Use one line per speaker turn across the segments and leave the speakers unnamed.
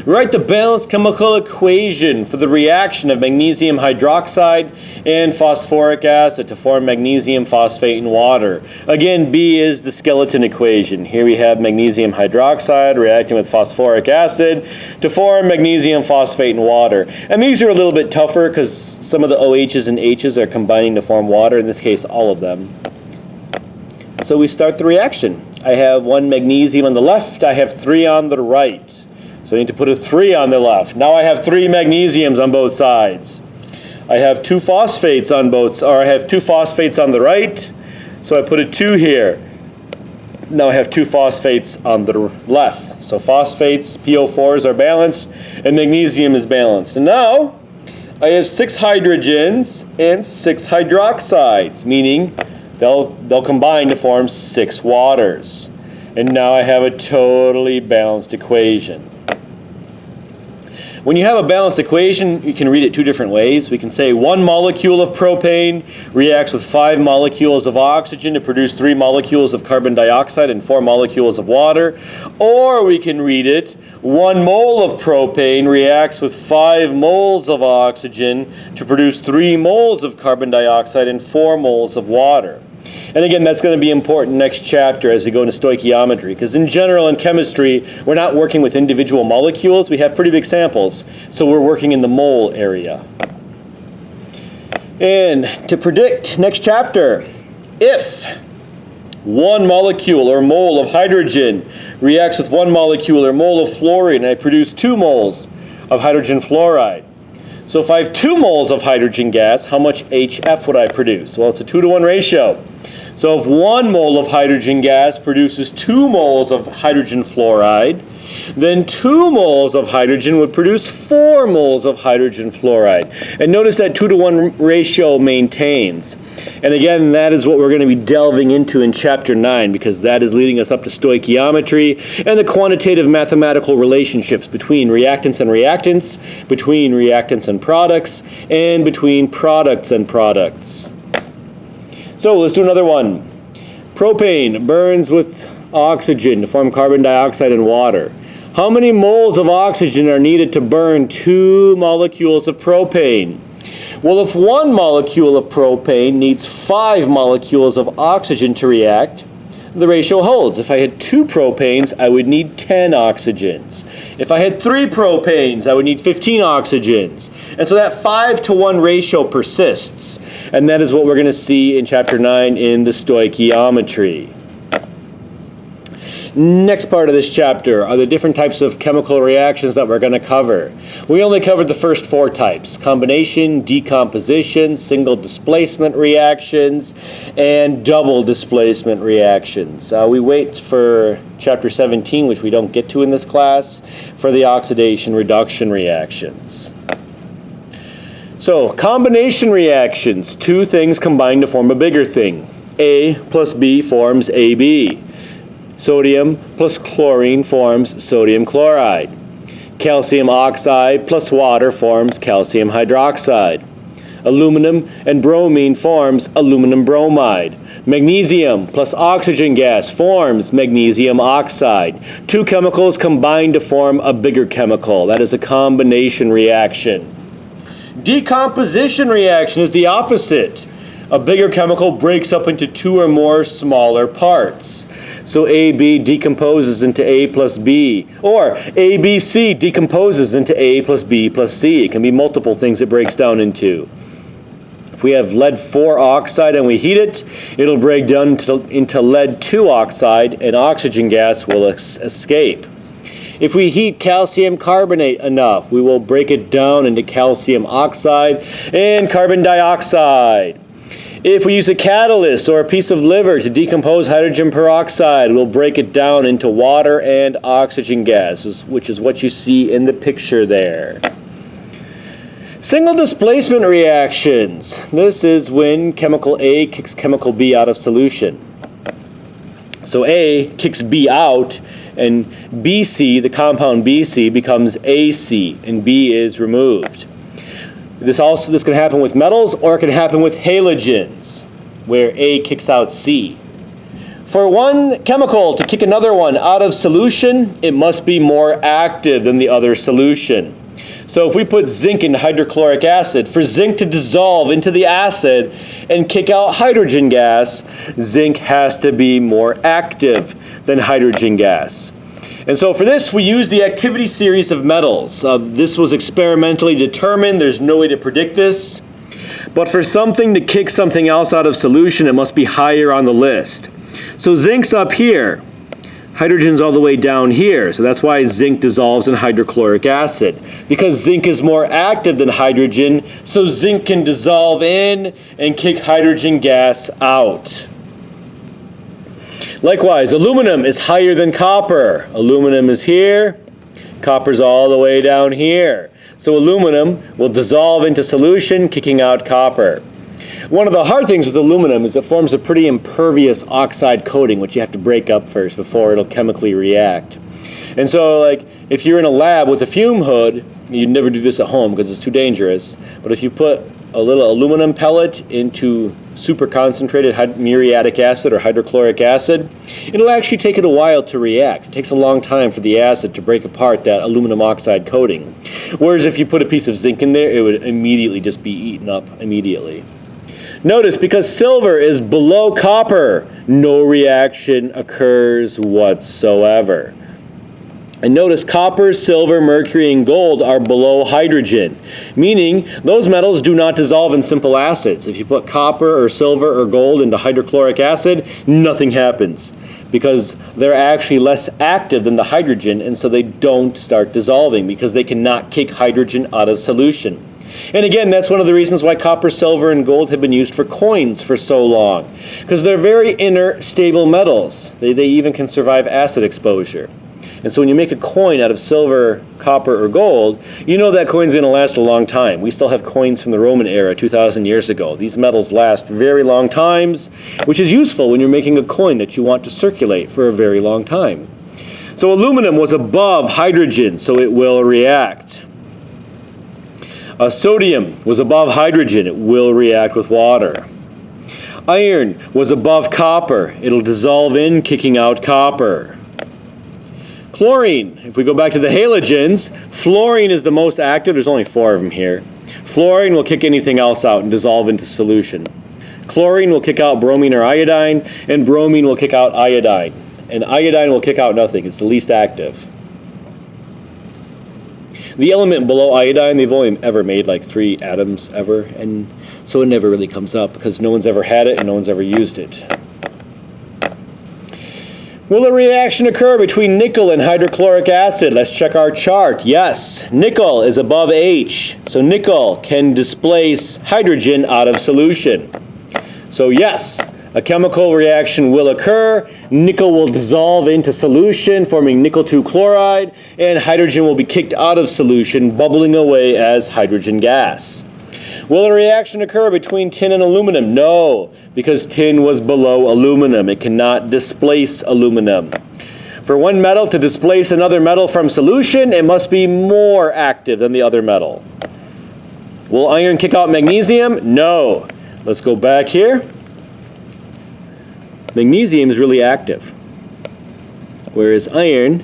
Write the balanced chemical equation for the reaction of magnesium hydroxide and phosphoric acid to form magnesium phosphate in water. Again, B is the skeleton equation. Here we have magnesium hydroxide reacting with phosphoric acid to form magnesium phosphate in water. And these are a little bit tougher because some of the OHs and Hs are combining to form water, in this case all of them. So we start the reaction. I have 1 magnesium on the left, I have 3 on the right. So I need to put a 3 on the left. Now I have 3 magnesiums on both sides. I have 2 phosphates on I have 2 phosphates on the right, so I put a 2 here. Now I have 2 phosphates on the left. So phosphates, PO4s are balanced, and magnesium is balanced. And now I have 6 hydrogens and 6 hydroxides, meaning they'll combine to form 6 waters. And now I have a totally balanced equation. When you have a balanced equation, you can read it 2 different ways. We can say 1 molecule of propane reacts with 5 molecules of oxygen to produce 3 molecules of carbon dioxide and 4 molecules of water. Or we can read it, 1 mole of propane reacts with 5 moles of oxygen to produce 3 moles of carbon dioxide and 4 moles of water. And again, that's going to be important next chapter as we go into stoichiometry, because in general in chemistry, we're not working with individual molecules. We have pretty big samples, so we're working in the mole area. And to predict next chapter, if 1 molecule or mole of hydrogen reacts with 1 molecule or mole of fluorine, and I produce 2 moles of hydrogen fluoride. So if I have 2 moles of hydrogen gas, how much HF would I produce? Well, it's a 2-to-1 ratio. So if 1 mole of hydrogen gas produces 2 moles of hydrogen fluoride, then 2 moles of hydrogen would produce 4 moles of hydrogen fluoride. And notice that 2-to-1 ratio maintains. And again, that is what we're going to be delving into in Chapter 9, because that is leading us up to stoichiometry and the quantitative mathematical relationships between reactants and reactants, between reactants and products, and between products and products. So let's do another one. Propane burns with oxygen to form carbon dioxide and water. How many moles of oxygen are needed to burn 2 molecules of propane? Well, if 1 molecule of propane needs 5 molecules of oxygen to react, the ratio holds. If I had 2 propanes, I would need 10 oxygens. If I had 3 propanes, I would need 15 oxygens. And so that 5-to-1 ratio persists. And that is what we're going to see in Chapter 9 in the stoichiometry. Next part of this chapter are the different types of chemical reactions that we're going to cover. We only covered the first 4 types: combination, decomposition, single displacement reactions, and double displacement reactions. We wait for Chapter 17, which we don't get to in this class, for the oxidation reduction reactions. So, combination reactions, 2 things combine to form a bigger thing. A plus B forms AB. Sodium plus chlorine forms sodium chloride. Calcium oxide plus water forms calcium hydroxide. Aluminum and bromine forms aluminum bromide. Magnesium plus oxygen gas forms magnesium oxide. 2 chemicals combine to form a bigger chemical. That is a combination reaction. Decomposition reaction is the opposite. A bigger chemical breaks up into 2 or more smaller parts. So AB decomposes into A plus B, or ABC decomposes into A plus B plus C. It can be multiple things it breaks down into. If we have lead 4 oxide and we heat it, it'll break down into lead 2 oxide, and oxygen gas will escape. If we heat calcium carbonate enough, we will break it down into calcium oxide and carbon dioxide. If we use a catalyst or a piece of liver to decompose hydrogen peroxide, we'll break it down into water and oxygen gas, which is what you see in the picture there. Single displacement reactions. This is when chemical A kicks chemical B out of solution. So A kicks B out, and BC, the compound BC, becomes AC, and B is removed. This can happen with metals, or it can happen with halogens, where A kicks out C. For one chemical to kick another one out of solution, it must be more active than the other solution. So if we put zinc in hydrochloric acid, for zinc to dissolve into the acid and kick out hydrogen gas, zinc has to be more active than hydrogen gas. And so for this, we use the activity series of metals. This was experimentally determined. There's no way to predict this. But for something to kick something else out of solution, it must be higher on the list. So zinc's up here. Hydrogen's all the way down here. So that's why zinc dissolves in hydrochloric acid. Because zinc is more active than hydrogen, so zinc can dissolve in and kick hydrogen gas out. Likewise, aluminum is higher than copper. Aluminum is here. Copper's all the way down here. So aluminum will dissolve into solution, kicking out copper. One of the hard things with aluminum is it forms a pretty impervious oxide coating, which you have to break up first before it'll chemically react. And so, like, if you're in a lab with a fume hood, you'd never do this at home because it's too dangerous. But if you put a little aluminum pellet into super concentrated muriatic acid or hydrochloric acid, it'll actually take it a while to react. It takes a long time for the acid to break apart that aluminum oxide coating. Whereas if you put a piece of zinc in there, it would immediately just be eaten up immediately. Notice, because silver is below copper, no reaction occurs whatsoever. And notice copper, silver, mercury, and gold are below hydrogen, meaning those metals do not dissolve in simple acids. If you put copper or silver or gold into hydrochloric acid, nothing happens because they're actually less active than the hydrogen, and so they don't start dissolving because they cannot kick hydrogen out of solution. And again, that's one of the reasons why copper, silver, and gold have been used for coins for so long, because they're very inert, stable metals. They even can survive acid exposure. And so when you make a coin out of silver, copper, or gold, you know that coin's going to last a long time. We still have coins from the Roman era 2,000 years ago. These metals last very long times, which is useful when you're making a coin that you want to circulate for a very long time. So aluminum was above hydrogen, so it will react. Sodium was above hydrogen. It will react with water. Iron was above copper. It'll dissolve in, kicking out copper. Chlorine, if we go back to the halogens, fluorine is the most active. There's only 4 of them here. Fluorine will kick anything else out and dissolve into solution. Chlorine will kick out bromine or iodine, and bromine will kick out iodine. And iodine will kick out nothing. It's the least active. The element below iodine, they've only ever made like 3 atoms ever, and so it never really comes up because no one's ever had it and no one's ever used it. Will a reaction occur between nickel and hydrochloric acid? Let's check our chart. Yes, nickel is above H, so nickel can displace hydrogen out of solution. So yes, a chemical reaction will occur. Nickel will dissolve into solution, forming nickel 2 chloride, and hydrogen will be kicked out of solution, bubbling away as hydrogen gas. Will a reaction occur between tin and aluminum? No, because tin was below aluminum. It cannot displace aluminum. For one metal to displace another metal from solution, it must be more active than the other metal. Will iron kick out magnesium? No. Let's go back here. Magnesium is really active, whereas iron,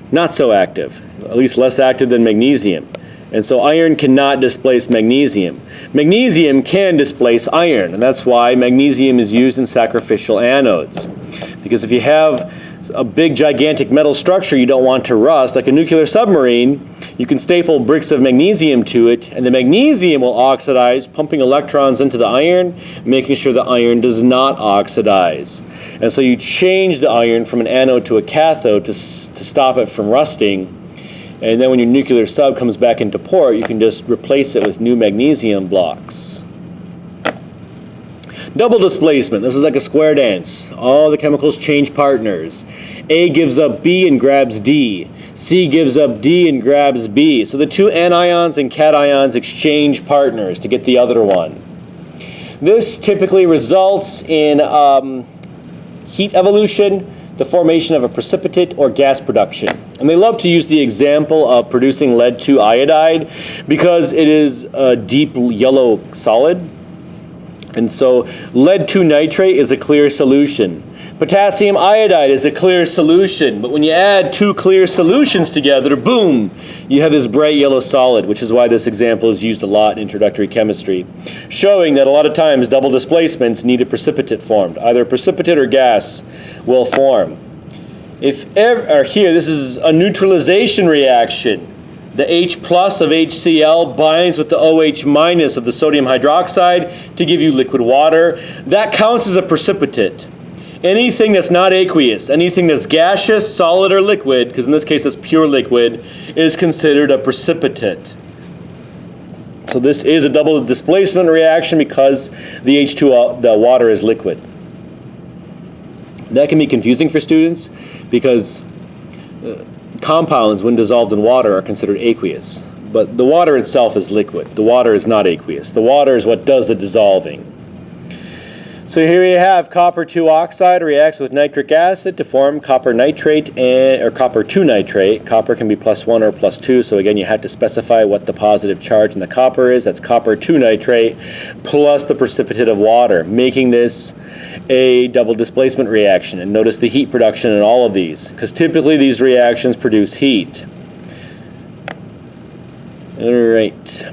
not so active, at least less active than magnesium. And so iron cannot displace magnesium. Magnesium can displace iron, and that's why magnesium is used in sacrificial anodes. Because if you have a big, gigantic metal structure you don't want to rust, like a nuclear submarine, you can staple bricks of magnesium to it, and the magnesium will oxidize, pumping electrons into the iron, making sure the iron does not oxidize. And so you change the iron from an anode to a cathode to stop it from rusting, and then when your nuclear sub comes back into port, you can just replace it with new magnesium blocks. Double displacement. This is like a square dance. All the chemicals change partners. A gives up B and grabs D. C gives up D and grabs B. So the 2 anions and cations exchange partners to get the other one. This typically results in heat evolution, the formation of a precipitate or gas production. And they love to use the example of producing lead-2 iodide because it is a deep yellow solid. And so lead-2 nitrate is a clear solution. Potassium iodide is a clear solution, but when you add two clear solutions together, boom, you have this bright yellow solid, which is why this example is used a lot in introductory chemistry, showing that a lot of times double displacements need a precipitate formed. Either a precipitate or gas will form. Here, this is a neutralization reaction. The H plus of HCl binds with the OH minus of the sodium hydroxide to give you liquid water. That counts as a precipitate. Anything that's not aqueous, anything that's gaseous, solid, or liquid, because in this case it's pure liquid, is considered a precipitate. So this is a double displacement reaction because the H2O, the water, is liquid. That can be confusing for students because compounds, when dissolved in water, are considered aqueous. But the water itself is liquid. The water is not aqueous. The water is what does the dissolving. So here you have copper 2 oxide reacts with nitric acid to form copper nitrate or copper 2 nitrate. Copper can be +1 or +2, so again you have to specify what the positive charge in the copper is. That's copper 2 nitrate plus the precipitate of water, making this a double displacement reaction. And notice the heat production in all of these, because typically these reactions produce heat. All right.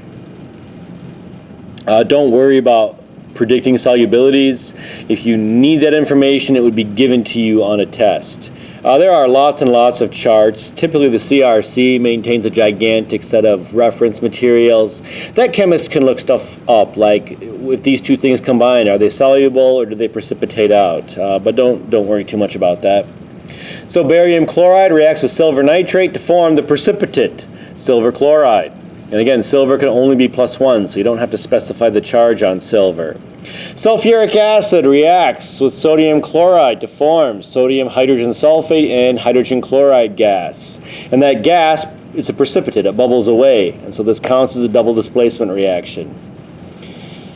Don't worry about predicting solubilities. If you need that information, it would be given to you on a test. There are lots and lots of charts. Typically the CRC maintains a gigantic set of reference materials that chemists can look stuff up, like if these two things combine, are they soluble or do they precipitate out? But don't worry too much about that. So barium chloride reacts with silver nitrate to form the precipitate, silver chloride. And again, silver can only be +1, so you don't have to specify the charge on silver. Sulfuric acid reacts with sodium chloride to form sodium hydrogen sulfate and hydrogen chloride gas. And that gas is a precipitate, it bubbles away. And so this counts as a double displacement reaction.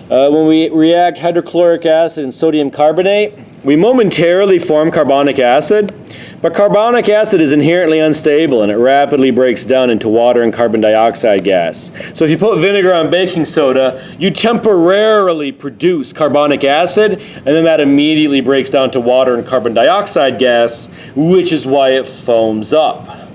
When we react hydrochloric acid and sodium carbonate, we momentarily form carbonic acid, but carbonic acid is inherently unstable and it rapidly breaks down into water and carbon dioxide gas. So if you put vinegar on baking soda, you temporarily produce carbonic acid, and then that immediately breaks down to water and carbon dioxide gas, which is why it foams up.